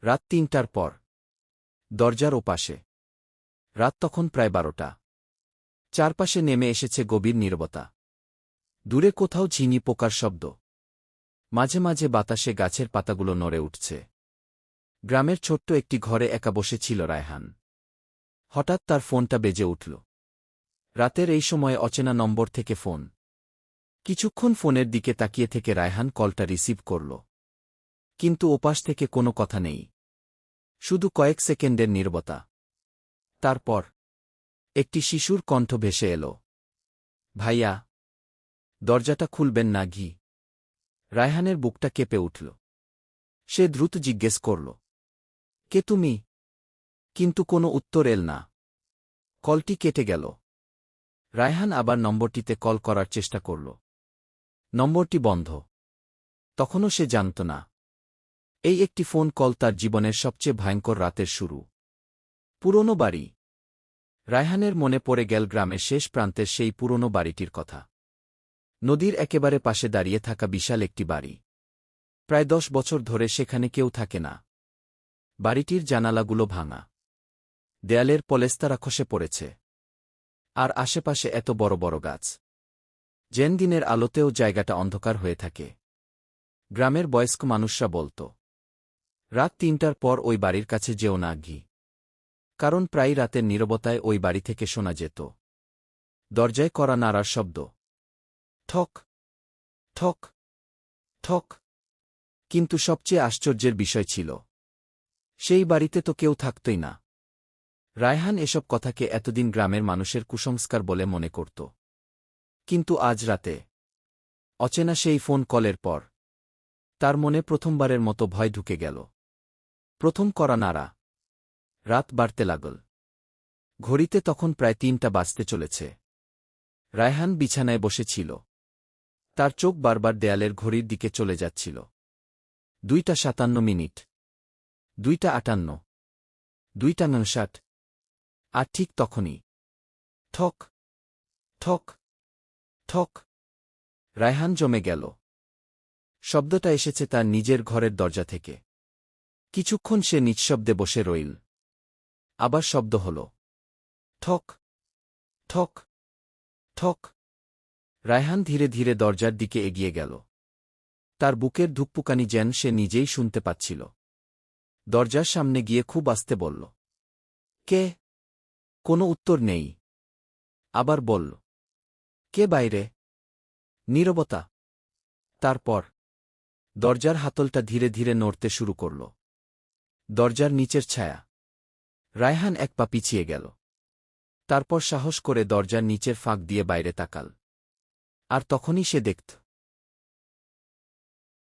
রাত ৩টার পর দরজার ওপাশে। রাত তখন প্রায় ১২টা। চারপাশে নেমে এসেছে গভীর নীরবতা। দূরে কোথাও ঝিনি পোকার শব্দ। মাঝে মাঝে বাতাসে গাছের পাতাগুলো নড়ে উঠছে। গ্রামের ছোট্ট একটি ঘরে একা বসে ছিল রায়হান। হঠাৎ তার ফোনটা বেজে উঠল। রাতের এই সময়ে অচেনা নম্বর থেকে ফোন। কিছুক্ষণ ফোনের দিকে তাকিয়ে থেকে রায়হান কলটা রিসিভ করল। কিন্তু ওপাশ থেকে কোনো কথা নেই। শুধু কয়েক সেকেন্ডের নীরবতা। তারপর একটি শিশুর কণ্ঠ ভেসে এল। ভাইয়া, দরজাটা খুলবেন না ঘি? রায়হানের বুকটা কেঁপে উঠল। সে দ্রুত জিজ্ঞেস করল, কে তুমি? কিন্তু কোনো উত্তর এল না। কলটি কেটে গেল। রায়হান আবার নম্বরটিতে কল করার চেষ্টা করল। নম্বরটি বন্ধ। তখনও সে জানত না, এই একটি ফোন কল তার জীবনের সবচেয়ে ভয়ঙ্কর রাতের শুরু। পুরনো বাড়ি। রায়হানের মনে পড়ে গেল গ্রামের শেষ প্রান্তের সেই পুরনো বাড়িটির কথা। নদীর একেবারে পাশে দাঁড়িয়ে থাকা বিশাল একটি বাড়ি। প্রায় ১০ বছর ধরে সেখানে কেউ থাকে না। বাড়িটির জানালাগুলো ভাঙা। দেয়ালের পলেস্তারা খসে পড়েছে। আর আশেপাশে এত বড় বড় গাছ, যেন দিনের আলোতেও জায়গাটা অন্ধকার হয়ে থাকে। গ্রামের বয়স্ক মানুষরা বলত, রাত ৩টার পর ওই বাড়ির কাছে যেও না ঘি। কারণ প্রায় রাতের নীরবতায় ওই বাড়ি থেকে শোনা যেত দরজায় কড়া নাড়ার শব্দ। ঠক ঠক ঠক। কিন্তু সবচেয়ে আশ্চর্যের বিষয় ছিল, সেই বাড়িতে তো কেউ থাকতই না। রায়হান এসব কথাকে এতদিন গ্রামের মানুষের কুসংস্কার বলে মনে করত। কিন্তু আজ রাতে, অচেনা সেই ফোন কলের পর, তার মনে প্রথমবারের মতো ভয় ঢুকে গেল। প্রথম কড়া নাড়া। রাত বাড়তে লাগল। ঘড়িতে তখন প্রায় ৩টা বাজতে চলেছে। রায়হান বিছানায় বসেছিল। তার চোখ বারবার দেয়ালের ঘড়ির দিকে চলে যাচ্ছিল। ২টা ৫৭ মিনিট, ২টা ৫৮, ২টা ৫৯। আর ঠিক তখনই ঠক ঠক ঠক। রায়হান জমে গেল। শব্দটা এসেছে তার নিজের ঘরের দরজা থেকে। কিছুক্ষণ সে নিঃশব্দে বসে রইল। আবার শব্দ হল, ঠক ঠক ঠক। রায়হান ধীরে ধীরে দরজার দিকে এগিয়ে গেল। তার বুকের ধুকপুকানি যেন সে নিজেই শুনতে পাচ্ছিল। দরজার সামনে গিয়ে খুব আস্তে বলল, কে? কোনো উত্তর নেই। আবার বলল, কে বাইরে? নীরবতা। তারপর দরজার হাতলটা ধীরে ধীরে নড়তে শুরু করল। দরজার নিচের ছায়া। রায়হান এক পা পিছিয়ে গেল। তারপর সাহস করে দরজার নিচের ফাঁক দিয়ে বাইরে তাকাল। আর তখনই সে দেখত,